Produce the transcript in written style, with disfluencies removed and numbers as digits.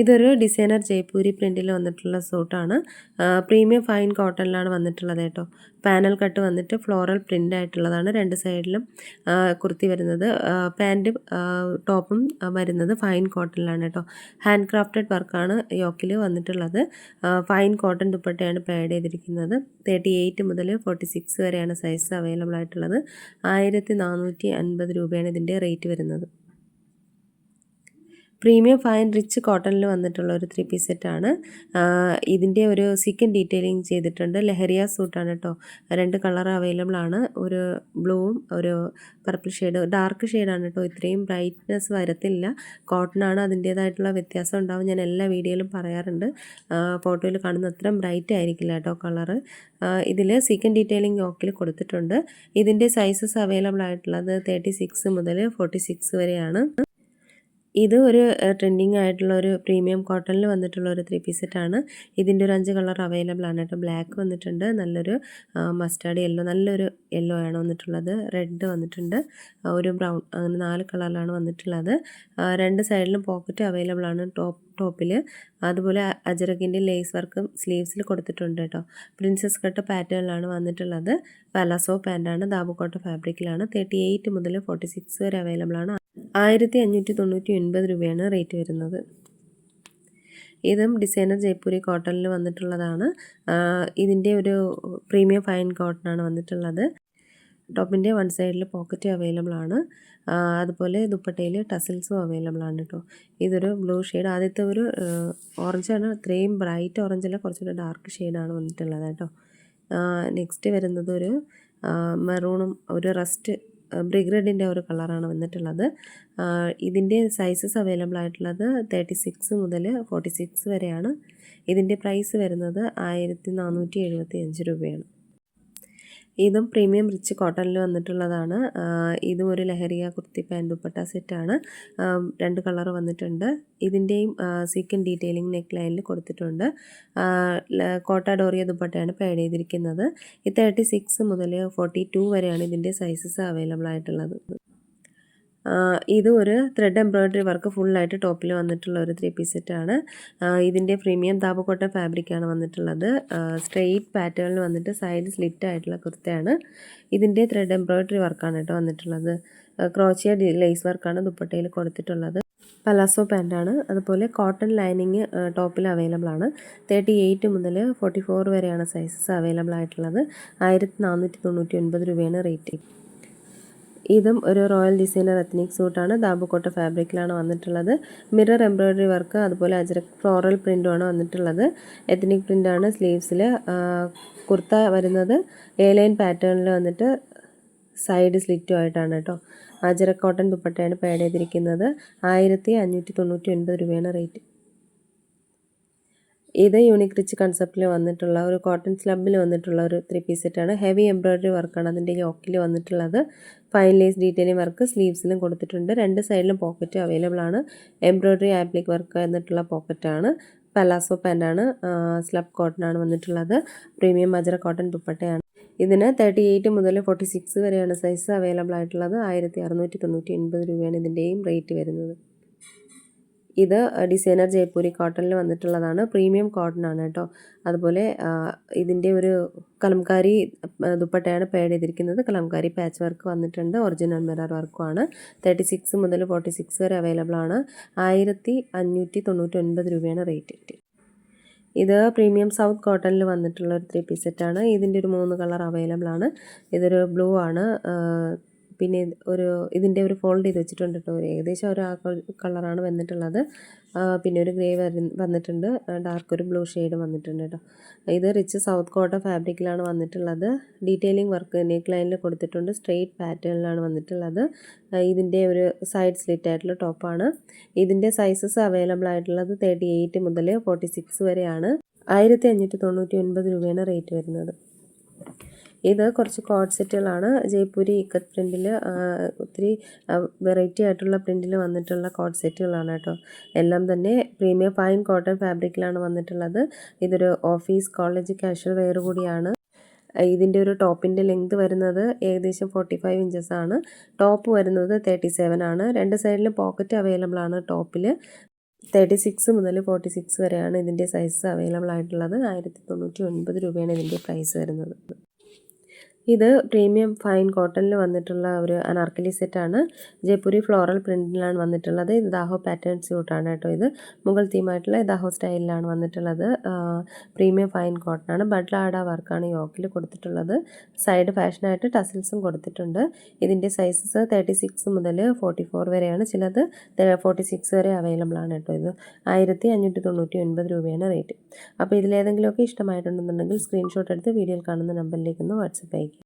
ഇതൊരു ഡിസൈനർ ജയ്പൂരി പ്രിൻറ്റിൽ വന്നിട്ടുള്ള സൂട്ടാണ്. Premium fine കോട്ടണിലാണ് വന്നിട്ടുള്ളത് കേട്ടോ. പാനൽ കട്ട് വന്നിട്ട് ഫ്ലോറൽ പ്രിൻ്റ് ആയിട്ടുള്ളതാണ്. രണ്ട് സൈഡിലും കുർത്തി വരുന്നത്. പാൻറ്റും ടോപ്പും വരുന്നത് ഫൈൻ കോട്ടണിലാണ് കേട്ടോ. ഹാൻഡ് ക്രാഫ്റ്റഡ് വർക്കാണ് യോക്കിൽ വന്നിട്ടുള്ളത്. ഫൈൻ കോട്ടൺ ദുപ്പട്ടയാണ് പാഡ് ചെയ്തിരിക്കുന്നത്. 38 മുതൽ 46 വരെയാണ് സൈസ് അവൈലബിൾ ആയിട്ടുള്ളത്. 1450 രൂപയാണ് ഇതിൻ്റെ റേറ്റ് വരുന്നത്. പ്രീമിയം ഫൈൻ റിച്ച് കോട്ടണിൽ വന്നിട്ടുള്ള ഒരു 3 പീസ് സെറ്റാണ്. ഇതിൻ്റെ ഒരു സീക്വൻറ്റ് ഡീറ്റെയിലിംഗ് ചെയ്തിട്ടുണ്ട്. ലഹരിയ സൂട്ടാണ് കേട്ടോ. 2 കളർ അവൈലബിൾ ആണ്. ഒരു ബ്ലൂവും ഒരു പർപ്പിൾ ഷെയ്ഡ്, ഡാർക്ക് ഷെയ്ഡാണ് കേട്ടോ. ഇത്രയും ബ്രൈറ്റ്നെസ് വരത്തില്ല. കോട്ടണാണ്, അതിൻ്റേതായിട്ടുള്ള വ്യത്യാസം ഉണ്ടാവും. ഞാൻ എല്ലാ വീഡിയോയിലും പറയാറുണ്ട്. ഫോട്ടോയിൽ കാണുന്ന അത്രയും ബ്രൈറ്റ് ആയിരിക്കില്ല കേട്ടോ കളറ്. ഇതിൽ സീക്വൻറ്റ് ഡീറ്റെയിലിംഗ് യോക്കിൽ കൊടുത്തിട്ടുണ്ട്. ഇതിൻ്റെ സൈസസ് അവൈലബിൾ ആയിട്ടുള്ളത് 36 മുതൽ 46 വരെയാണ്. ഇത് ഒരു ട്രെൻഡിങ് ആയിട്ടുള്ള ഒരു പ്രീമിയം കോട്ടണിൽ വന്നിട്ടുള്ള ഒരു 3 പീസ് സെറ്റാണ്. ഇതിൻ്റെ ഒരു 5 കളർ അവൈലബിൾ ആണ് കേട്ടോ. ബ്ലാക്ക് വന്നിട്ടുണ്ട്, നല്ലൊരു മസ്റ്റാർഡ് യെല്ലോ, നല്ലൊരു യെല്ലോ ആണ് വന്നിട്ടുള്ളത്. റെഡ് വന്നിട്ടുണ്ട്, ഒരു ബ്രൗൺ, അങ്ങനെ 4 കളറിലാണ് വന്നിട്ടുള്ളത്. 2 സൈഡിലും പോക്കറ്റ് അവൈലബിൾ ആണ് ടോപ്പിൽ. അതുപോലെ അജറക്കിൻ്റെ ലേസ് വർക്കും സ്ലീവ്സിൽ കൊടുത്തിട്ടുണ്ട് കേട്ടോ. പ്രിൻസസ് കട്ട് പാറ്റേണിലാണ് വന്നിട്ടുള്ളത്. പലാസോ പാൻറ്റാണ്, ദാബുക്കോട്ട ഫാബ്രിക്കിലാണ്. 38 മുതൽ 46 വരെ അവൈലബിൾ ആണ്. 1599 രൂപയാണ് റേറ്റ് വരുന്നത്. ഇതും ഡിസൈനർ ജയ്പൂരി കോട്ടണിൽ വന്നിട്ടുള്ളതാണ്. ഇതിൻ്റെ ഒരു പ്രീമിയം ഫൈൻ കോട്ടണാണ് വന്നിട്ടുള്ളത്. ടോപ്പിൻ്റെ വൺ സൈഡിൽ പോക്കറ്റ് അവൈലബിൾ ആണ്. അതുപോലെ ദുപ്പട്ടയിൽ ടസിൽസും അവൈലബിൾ ആണ് കേട്ടോ. ഇതൊരു ബ്ലൂ ഷെയ്ഡ്, ആദ്യത്തെ ഒരു ഓറഞ്ചാണ്. അത്രയും ബ്രൈറ്റ് ഓറഞ്ചല്ല, കുറച്ചുകൂടെ ഡാർക്ക് ഷെയ്ഡാണ് വന്നിട്ടുള്ളത് കേട്ടോ. നെക്സ്റ്റ് വരുന്നത് ഒരു മെറൂണും ഒരു റസ്റ്റ് ബ്രിക്ക് റെഡിൻ്റെ ഒരു കളറാണ് വന്നിട്ടുള്ളത്. ഇതിൻ്റെ സൈസസ് അവൈലബിൾ ആയിട്ടുള്ളത് 36 മുതൽ 46 വരെയാണ്. ഇതിൻ്റെ പ്രൈസ് വരുന്നത് 1475 രൂപയാണ്. ഇതും പ്രീമിയം റിച്ച് കോട്ടണിൽ വന്നിട്ടുള്ളതാണ്. ഇതും ഒരു ലഹരിയ കുർത്തി പാൻറ് ദുപ്പട്ട സെറ്റാണ്. 2 കളർ വന്നിട്ടുണ്ട്. ഇതിൻ്റെയും സീക്വൻറ്റ് ഡീറ്റെയിലിംഗ് നെക്ക് ലൈനിൽ കൊടുത്തിട്ടുണ്ട്. കോട്ട ഡോറിയ ദുപ്പട്ടയാണ് പാഡ് ചെയ്തിരിക്കുന്നത്. ഈ 36 മുതൽ 42 വരെയാണ് ഇതിൻ്റെ സൈസസ് അവൈലബിൾ ആയിട്ടുള്ളത്. ഇത് ഒരു ത്രെഡ് എംബ്രോയ്ഡറി വർക്ക് ഫുള്ളായിട്ട് ടോപ്പിൽ വന്നിട്ടുള്ള ഒരു 3 പീസ് സെറ്റാണ്. ഇതിൻ്റെ പ്രീമിയം ദാബുക്കോട്ട ഫാബ്രിക്കാണ് വന്നിട്ടുള്ളത്. സ്ട്രെയിറ്റ് പാറ്റേണിൽ വന്നിട്ട് സൈഡ് സ്ലിറ്റ് ആയിട്ടുള്ള കുർത്തയാണ്. ഇതിൻ്റെ ത്രെഡ് എംബ്രോയ്ഡറി വർക്കാണ് കേട്ടോ വന്നിട്ടുള്ളത്. ക്രോച്ചിയ ലേസ് വർക്കാണ് ദുപ്പട്ടയിൽ കൊടുത്തിട്ടുള്ളത്. പലാസോ പാൻറ്റാണ്. അതുപോലെ കോട്ടൺ ലൈനിങ് ടോപ്പിൽ അവൈലബിൾ ആണ്. 38 മുതൽ 44 വരെയാണ് സൈസസ് അവൈലബിൾ ആയിട്ടുള്ളത്. 1499 രൂപയാണ് റേറ്റ്. ഇതും ഒരു റോയൽ ഡിസൈനർ എത്നിക് സൂട്ടാണ്. ദാബുക്കോട്ട ഫാബ്രിക്കിലാണ് വന്നിട്ടുള്ളത്. മിറർ എംബ്രോയ്ഡറി വർക്ക്, അതുപോലെ അജ്രക് ഫ്ലോറൽ പ്രിൻ്റുമാണ് വന്നിട്ടുള്ളത്. എത്നിക് പ്രിൻ്റാണ് സ്ലീവ്സിൽ. കുർത്ത വരുന്നത് ലൈൻ പാറ്റേണിൽ വന്നിട്ട് സൈഡ് സ്ലിറ്റും ആയിട്ടാണ് കേട്ടോ. അജ്രക് കോട്ടൺ ദുപ്പട്ടയാണ് പാഡ് ചെയ്തിരിക്കുന്നത്. 1599 രൂപയാണ് റേറ്റ്. ഇത് യൂണിക് റിച്ച് കൺസെപ്റ്റിൽ വന്നിട്ടുള്ള ഒരു കോട്ടൺ സ്ലബിൽ വന്നിട്ടുള്ള ഒരു 3 പീസ് സെറ്റാണ്. ഹെവി എംബ്രോയ്ഡറി വർക്കാണ് അതിൻ്റെ യോക്കിൽ വന്നിട്ടുള്ളത്. ഫൈൻ ലേസ് ഡീറ്റെയിലിംഗ് വർക്ക് സ്ലീവ്സിലും കൊടുത്തിട്ടുണ്ട്. 2 സൈഡിലും പോക്കറ്റ് അവൈലബിൾ ആണ്. എംബ്രോയ്ഡറി ആപ്ലിക് വർക്ക് എന്നിട്ടുള്ള പോക്കറ്റാണ്. പലാസോ പാൻറ്റാണ്. സ്ലബ് കോട്ടനാണ് വന്നിട്ടുള്ളത്. പ്രീമിയം മജറ കോട്ടൺ ദുപ്പട്ടയാണ്. ഇതിന് 38 മുതൽ 46 വരെയാണ് സൈസ് അവൈലബിൾ ആയിട്ടുള്ളത്. 1699 രൂപയാണ് ഇതിൻ്റെയും റേറ്റ് വരുന്നത്. ഇത് ഡിസൈനർ ജയ്പൂരി കോട്ടണിൽ വന്നിട്ടുള്ളതാണ്. പ്രീമിയം കോട്ടൺ ആണ് കേട്ടോ. അതുപോലെ ഇതിൻ്റെ ഒരു കലംകാരി ദുപ്പട്ടയാണ് പാഡ് ചെയ്തിരിക്കുന്നത്. കലംകാരി പാച്ച് വർക്ക് വന്നിട്ടുണ്ട്. ഒറിജിനൽ മിറർ വർക്കുമാണ്. 36 മുതൽ 46 വരെ അവൈലബിൾ ആണ്. 1599 രൂപയാണ് റേറ്റ്. ഇത് പ്രീമിയം സൗത്ത് കോട്ടണിൽ വന്നിട്ടുള്ള ഒരു 3 പീസ് സെറ്റാണ്. ഇതിൻ്റെ ഒരു 3 കളർ അവൈലബിൾ ആണ്. ഇതൊരു ബ്ലൂ ആണ്. പിന്നെ ഇതിൻ്റെ ഒരു ഫോൾഡ് ചെയ്ത് വെച്ചിട്ടുണ്ട് കേട്ടോ. ഏകദേശം ഒരു കളറാണ് വന്നിട്ടുള്ളത്. പിന്നെ ഒരു ഗ്രേ വന്നിട്ടുണ്ട്. ഡാർക്ക് ഒരു ബ്ലൂ ഷെയ്ഡ് വന്നിട്ടുണ്ട് കേട്ടോ. ഇത് റിച്ച് സൗത്ത് കോട്ട ഫാബ്രിക്കിലാണ് വന്നിട്ടുള്ളത്. ഡീറ്റെയിലിംഗ് വർക്ക് നെക്ക് ലൈനിൽ കൊടുത്തിട്ടുണ്ട്. സ്ട്രെയിറ്റ് പാറ്റേണിലാണ് വന്നിട്ടുള്ളത്. ഇതിൻ്റെ ഒരു സൈഡ് സ്ലിറ്റ് ആയിട്ടുള്ള ടോപ്പാണ്. ഇതിൻ്റെ സൈസസ് അവൈലബിൾ ആയിട്ടുള്ളത് 38 മുതൽ 46 വരെയാണ്. 1599 രൂപയാണ് റേറ്റ് വരുന്നത്. ഇത് കുറച്ച് കോഡ് സെറ്റുകളാണ്. ജയ്പൂരി ഇക്കത്ത് പ്രിൻറ്റിൽ ഒത്തിരി വെറൈറ്റി ആയിട്ടുള്ള പ്രിൻറ്റിൽ വന്നിട്ടുള്ള കോഡ് സെറ്റുകളാണ് കേട്ടോ. എല്ലാം തന്നെ പ്രീമിയം ഫൈൻ കോട്ടൺ ഫാബ്രിക്കിലാണ് വന്നിട്ടുള്ളത്. ഇതൊരു ഓഫീസ് കോളേജ് കാഷ്വൽ വെയർ കൂടിയാണ്. ഇതിൻ്റെ ഒരു ടോപ്പിൻ്റെ ലെങ്ത് വരുന്നത് ഏകദേശം 45 ഇഞ്ചസ് ആണ്. ടോപ്പ് വരുന്നത് 37 ആണ്. 2 സൈഡിലും പോക്കറ്റ് അവൈലബിൾ ആണ് ടോപ്പിൽ. 36 മുതൽ 46 വരെയാണ് ഇതിൻ്റെ സൈസ് അവൈലബിൾ ആയിട്ടുള്ളത്. 1099 രൂപയാണ് ഇതിൻ്റെ പ്രൈസ് വരുന്നത്. ഇത് പ്രീമിയം ഫൈൻ കോട്ടണിൽ വന്നിട്ടുള്ള ഒരു അനാർക്കലി സെറ്റാണ്. ജയ്പൂരി ഫ്ലോറൽ പ്രിൻറ്റിലാണ് വന്നിട്ടുള്ളത്. ഇത് ദാഹോ പാറ്റേൺ സ്യൂട്ടാണ് കേട്ടോ. ഇത് മുഗൾ തീമായിട്ടുള്ള ദാഹോ സ്റ്റൈലിലാണ് വന്നിട്ടുള്ളത്. Premium fine കോട്ടണാണ്. ബഡ്ലാഡ വർക്കാണ് യോക്കിൽ കൊടുത്തിട്ടുള്ളത്. സൈഡ് ഫാഷനായിട്ട് ടസിൽസും കൊടുത്തിട്ടുണ്ട്. ഇതിൻ്റെ സൈസസ് 36 മുതൽ 44 വരെയാണ്. ചിലത് 46 വരെ അവൈലബിൾ ആണ് കേട്ടോ. ഇത് 1599 രൂപയാണ് റേറ്റ്. അപ്പോൾ ഇതിലേതെങ്കിലുമൊക്കെ ഇഷ്ടമായിട്ടുണ്ടെന്നുണ്ടെങ്കിൽ സ്ക്രീൻഷോട്ട് എടുത്ത് വീഡിയോയിൽ കാണുന്ന നമ്പറിലേക്ക് ഒന്ന് വാട്സപ്പ് അയയ്ക്കുക.